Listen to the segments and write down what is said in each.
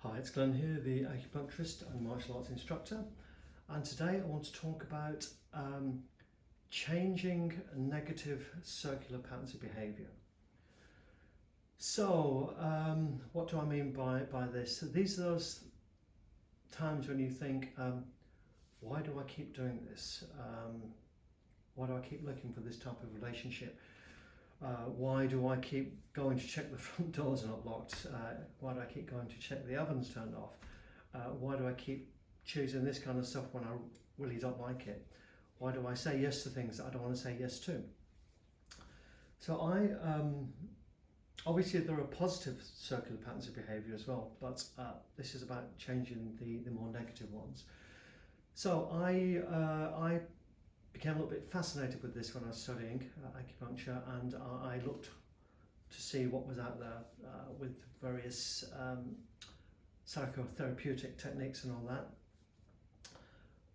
Hi, it's Glenn here, the acupuncturist and martial arts instructor, and today I want to talk about changing negative circular patterns of behaviour. So, what do I mean by this? So these are those times when you think, why do I keep doing this? Why do I keep looking for this type of relationship? Why do I keep going to check the front doors are not locked? Why do I keep going to check the oven's turned off? Why do I keep choosing this kind of stuff when I really don't like it? Why do I say yes to things that I don't want to say yes to? So obviously there are positive circular patterns of behaviour as well, but this is about changing the more negative ones. So I became a little bit fascinated with this when I was studying acupuncture, and I looked to see what was out there with various psychotherapeutic techniques and all that.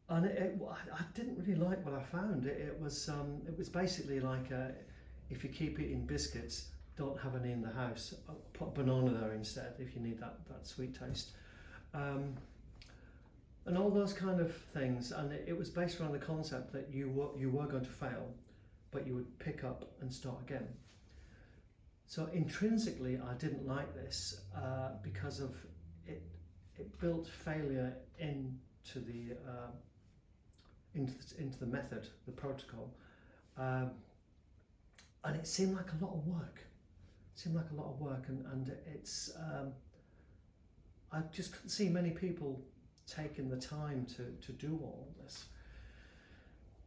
And I didn't really like what I found. It was basically like if you keep eating biscuits, don't have any in the house. Put banana there instead if you need that sweet taste. And all those kind of things, and it was based around the concept that you were going to fail, but you would pick up and start again. So intrinsically, I didn't like this because of it built failure into the method, the protocol, and it seemed like a lot of work. And it's I just couldn't see many people taking the time to do all this.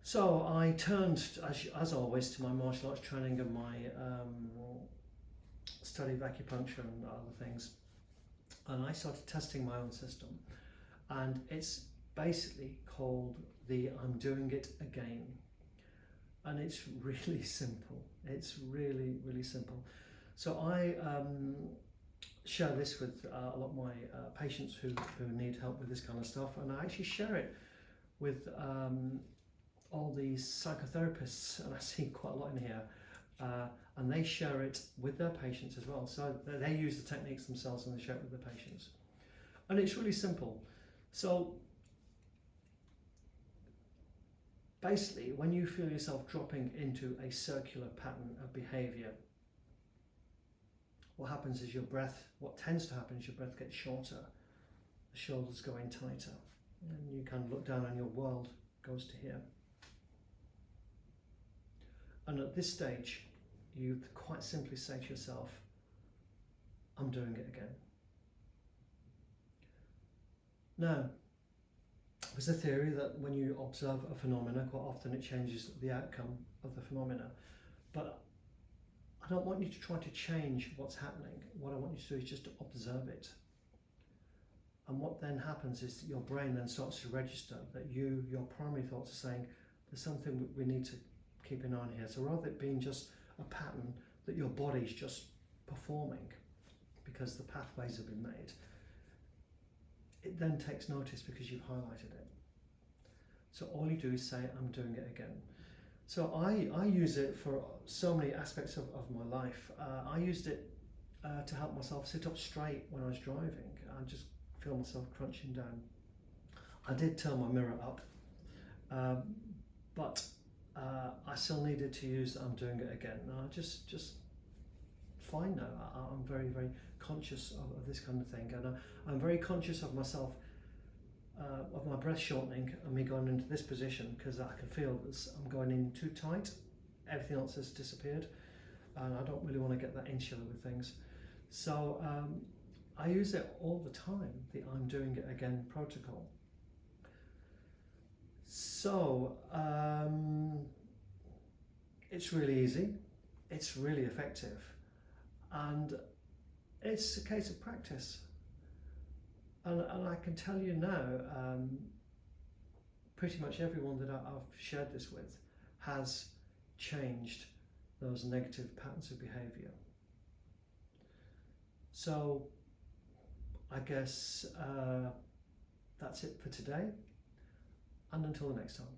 So I turned, as always, to my martial arts training and my study of acupuncture and other things, and I started testing my own system, and it's basically called the I'm doing it again, and it's really simple. It's really simple. So I share this with a lot of my patients who need help with this kind of stuff, and I actually share it with all these psychotherapists, and I see quite a lot in here, and they share it with their patients as well. So they use the techniques themselves and they share it with their patients, and it's really simple. So basically, when you feel yourself dropping into a circular pattern of behaviour, what happens is what tends to happen is your breath gets shorter, the shoulders go in tighter, and you kind of look down and your world goes to here. And at this stage, you quite simply say to yourself, I'm doing it again. Now, there's a theory that when you observe a phenomena, quite often it changes the outcome of the phenomena. But I don't want you to try to change what's happening. What I want you to do is just to observe it. And what then happens is that your brain then starts to register that your primary thoughts are saying, there's something we need to keep an eye on here. So rather than it being just a pattern that your body's just performing because the pathways have been made, it then takes notice because you've highlighted it. So all you do is say, I'm doing it again. So I use it for so many aspects of my life. I used it to help myself sit up straight when I was driving. I just feel myself crunching down. I did turn my mirror up, but I still needed to use I'm doing it again. And I just fine now. I'm very conscious of this kind of thing, and I'm very conscious of myself, of my breath shortening and me going into this position, because I can feel that I'm going in too tight. Everything else has disappeared, and I don't really want to get that insular with things. So I use it all the time, the I'm doing it again protocol. So it's really easy, it's really effective, and it's a case of practice. And I can tell you now, pretty much everyone that I've shared this with has changed those negative patterns of behaviour. So I guess that's it for today, and until the next time.